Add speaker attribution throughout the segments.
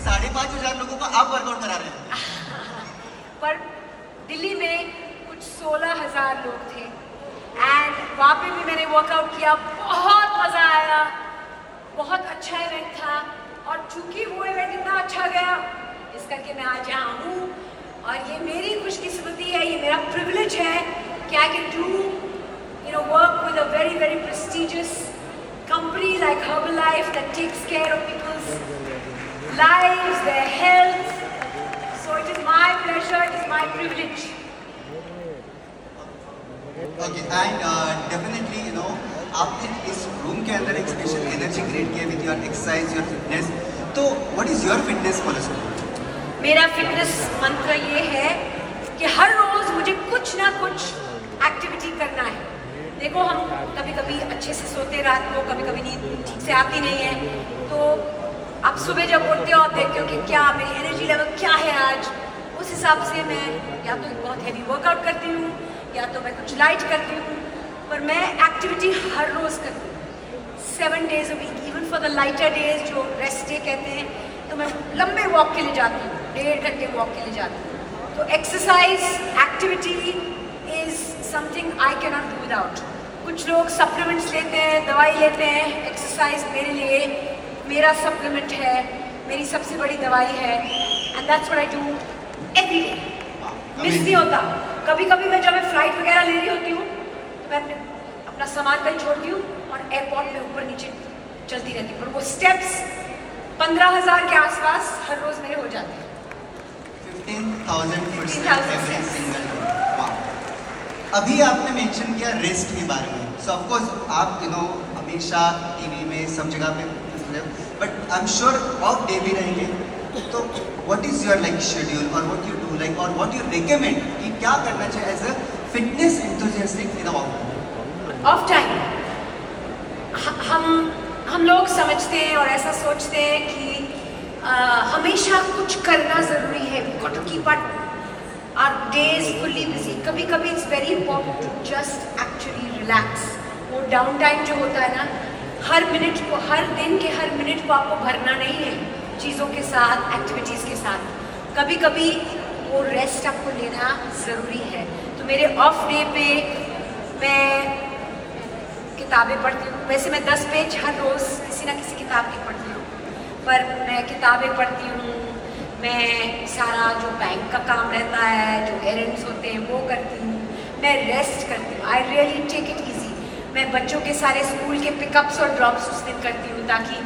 Speaker 1: 5,500 लोगों को आप वर्कआउट करा रहे हैं।
Speaker 2: पर दिल्ली में कुछ 16,000 लोग थे एंड वहाँ पे भी मैंने वर्कआउट किया, बहुत मज़ा आया, बहुत अच्छा इवेंट था। और चूंकि वो इवेंट इतना अच्छा गया इस करके मैं आज यहाँ हूँ और ये मेरी खुशकिस्मती है, ये मेरा प्रिविलेज है कि I can do work with a very very prestigious company like Herbalife that takes care of people's lives, their health. So it is my pleasure, it is my privilege.
Speaker 1: Okay, and definitely आपने इस room के अंदर एक special energy create किया with your exercise, your fitness. तो what is your fitness policy?
Speaker 2: मेरा fitness मंत्र ये है कि हर रोज मुझे कुछ ना कुछ एक्टिविटी करना है। देखो, हम कभी कभी अच्छे से सोते रात को, कभी कभी नींद ठीक से आती नहीं है, तो आप सुबह जब उठते हो आप देखते हो कि क्या मेरी एनर्जी लेवल क्या है आज, उस हिसाब से मैं या तो बहुत हैवी वर्कआउट करती हूँ या तो मैं कुछ लाइट करती हूँ, पर मैं एक्टिविटी हर रोज़ करती हूँ 7 days a week, even for the lighter days जो रेस्ट डे कहते हैं, तो मैं लंबे वॉक के लिए जाती हूँ, 1.5 घंटे वॉक के लिए जाती हूँ। तो exercise activity is something I can not do without. कुछ लोग सप्लीमेंट्स लेते हैं, दवाई लेते हैं, एक्सरसाइज मेरे लिए मेरा सप्लीमेंट है, मेरी सबसे बड़ी दवाई है and that's what I do every day. Miss नहीं होता। कभी कभी मैं जब मैं फ्लाइट वगैरह ले रही होती हूँ तो मैं अपना सामान कहीं छोड़ती हूँ और एयरपोर्ट में ऊपर नीचे चलती रहती हूँ, पर वो स्टेप्स 15,000 के आसपास हर रोज मेरे हो जाते हैं।
Speaker 1: 15,000 every single day। अभी आपने मेंशन किया रेस्ट के बारे में, सो ऑफ कोर्स आप हमेशा टीवी में सब जगह पे, but I am sure off day भी रहेंगे, तो व्हाट इज योर शेड्यूल और व्हाट यू डू और व्हाट यू रिकमेंड कि क्या करना चाहिए as a fitness enthusiastic in
Speaker 2: off time? हम लोग समझते हैं और ऐसा सोचते हैं कि हमेशा कुछ करना ज़रूरी है, we got to keep our days fully busy। कभी कभी it's very important to just actually relax। वो डाउन टाइम जो होता है ना, हर मिनट को, हर दिन के हर मिनट को आपको भरना नहीं है चीज़ों के साथ, एक्टिविटीज़ के साथ। कभी कभी वो रेस्ट आपको लेना ज़रूरी है। तो मेरे ऑफ डे पे मैं किताबें पढ़ती हूँ। वैसे मैं 10 पेज हर रोज़ किसी ना किसी किताब की पढ़ती हूँ, पर मैं किताबें पढ़ती हूँ, मैं सारा जो बैंक का काम रहता है, जो एरेंड्स होते हैं वो करती हूँ, मैं रेस्ट करती हूँ। I really take it easy. मैं बच्चों के सारे स्कूल के पिकअप्स और ड्रॉप्स उस दिन करती हूँ, ताकि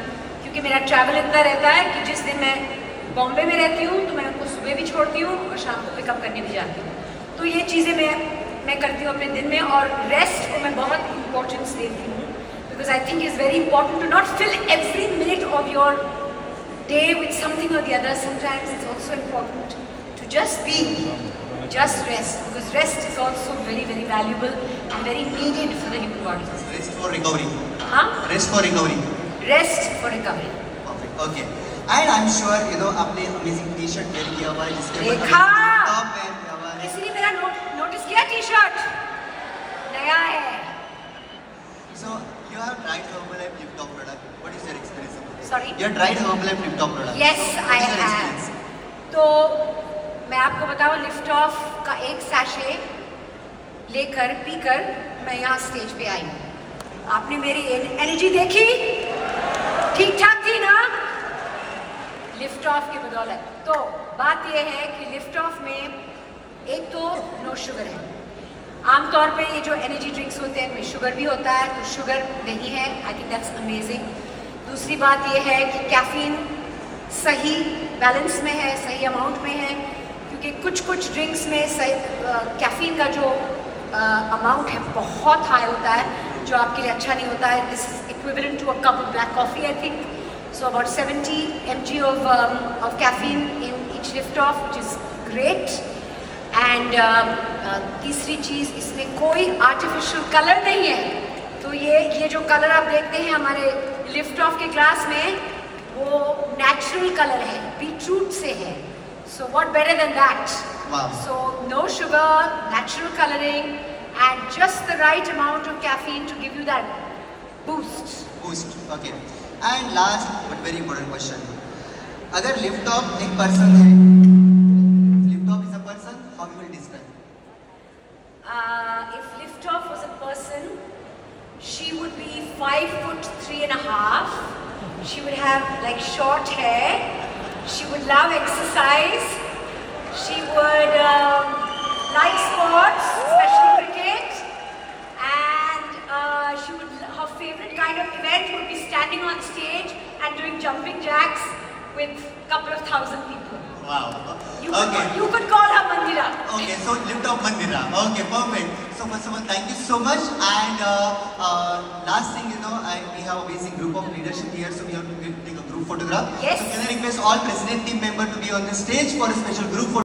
Speaker 2: क्योंकि मेरा ट्रैवल इतना रहता है कि जिस दिन मैं बॉम्बे में रहती हूँ तो मैं उनको सुबह भी छोड़ती हूँ और शाम को पिकअप करने भी जाती हूँ। तो ये चीज़ें मैं करती हूँ अपने दिन में, और रेस्ट को मैं बहुत इंपॉर्टेंस देती हूँ, because I think is very important to not fill every minute of your day with something or the other. Sometimes it's also important to just be, just rest, because rest is also very very valuable and very needed for the human body.
Speaker 1: Rest for recovery.
Speaker 2: हाँ?
Speaker 1: Rest for recovery.
Speaker 2: Rest for recovery.
Speaker 1: Perfect. Okay. And I'm sure आपने amazing T-shirt wear किया हुआ है जिसके ऊपर
Speaker 2: देखा,
Speaker 1: top wear किया हुआ है।
Speaker 2: किसी ने मेरा नोटिस किया? T-shirt नया है।
Speaker 1: So you have tried Herbalife Lip Top product. What is your experience?
Speaker 2: Sorry?
Speaker 1: You have tried Herbalife Lip Top product.
Speaker 2: Yes, I have. तो मैं आपको बताऊं, लिफ्ट ऑफ का एक सैशे लेकर पीकर मैं यहाँ स्टेज पे आई। आपने मेरी एनर्जी देखी? ठीक ठाक थी ना? लिफ्ट ऑफ की बदौलत। तो बात यह है कि लिफ्ट ऑफ में एक तो नो शुगर है। आमतौर पे ये जो एनर्जी ड्रिंक्स होते हैं इनमें शुगर भी होता है, तो शुगर नहीं है। I think that's amazing. दूसरी बात ये है कि कैफीन सही बैलेंस में है, सही अमाउंट में है, क्योंकि कुछ ड्रिंक्स में कैफीन का जो अमाउंट है बहुत हाई होता है, जो आपके लिए अच्छा नहीं होता है। This is equivalent to a cup of black coffee I think. So about 70 mg of caffeine in each lift off, which is great। And तीसरी चीज़, इसमें कोई आर्टिफिशियल कलर नहीं है। तो ये जो कलर आप देखते हैं हमारे लिफ्ट ऑफ के ग्लास में, वो नेचुरल कलर है, बीटरूट से है। So what better than that? So no sugar, natural colouring and just the right amount of caffeine to give you that boost.
Speaker 1: Okay. And last but very important question. अगर Liftoff एक person है, Liftoff is a person, how you will describe?
Speaker 2: If Liftoff was a person, she would be 5'3.5". She would have like short hair. She would love exercise. She would like sports, especially cricket. And her favorite kind of event would be standing on stage and doing jumping jacks with a couple of thousand people.
Speaker 1: Wow.
Speaker 2: Okay. You could call her Mandira.
Speaker 1: Okay, so lift off Mandira. Okay, perfect. So first of all, thank you so much. And last thing, we have a basic group of leadership here, so we have to take a group photograph.
Speaker 2: Yes.
Speaker 1: So can I request all president team members to be on the stage for a special group photo?